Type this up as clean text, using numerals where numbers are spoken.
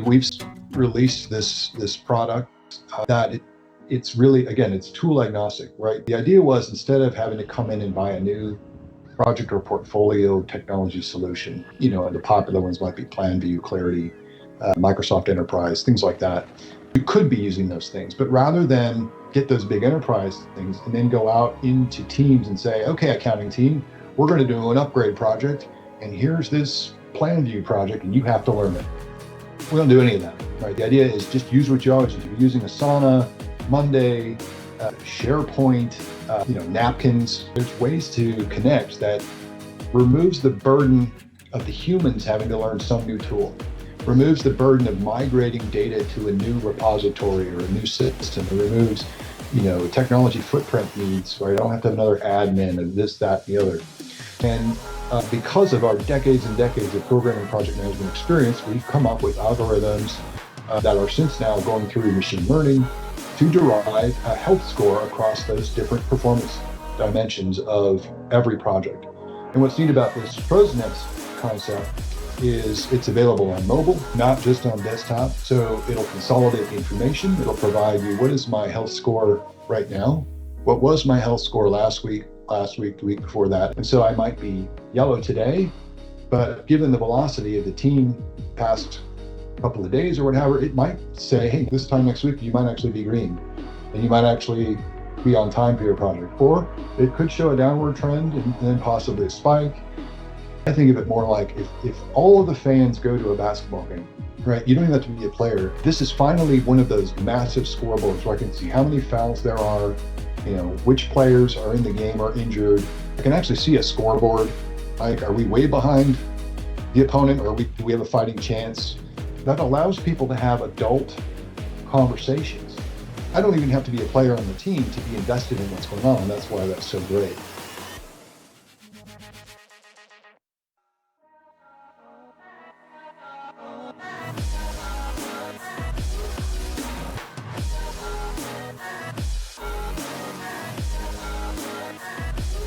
We've released this product that it's really, again, it's tool agnostic, right? The idea was, instead of having to come in and buy a new project or portfolio technology solution, and the popular ones might be PlanView, Clarity, Microsoft Enterprise, things like that. You could be using those things, but rather than get those big enterprise things and then go out into teams and say, okay, accounting team, we're going to do an upgrade project, and here's this PlanView project, and you have to learn it. We don't do any of that, right? The idea is just use what you always use. If you're using Asana, Monday, SharePoint, napkins, there's ways to connect that removes the burden of the humans having to learn some new tool, removes the burden of migrating data to a new repository or a new system. It removes, technology footprint needs, right? I don't have to have another admin and this, that, and the other. And because of our decades and decades of programming project management experience, we've come up with algorithms that are since now going through machine learning to derive a health score across those different performance dimensions of every project. And what's neat about this ProsNets concept is it's available on mobile, not just on desktop. So it'll consolidate the information. It'll provide you, what is my health score right now? What was my health score last week, the week before that? And so I might be yellow today, but given the velocity of the team past couple of days or whatever, it might say, hey, this time next week, you might actually be green, and you might actually be on time for your project. Or it could show a downward trend and then possibly a spike. I think of it more like if all of the fans go to a basketball game, right? You don't even have to be a player. This is finally one of those massive scoreboards where I can see how many fouls there are, which players are in the game or injured. I can actually see a scoreboard. Like, are we way behind the opponent, or do we have a fighting chance? That allows people to have adult conversations. I don't even have to be a player on the team to be invested in what's going on. That's why that's so great.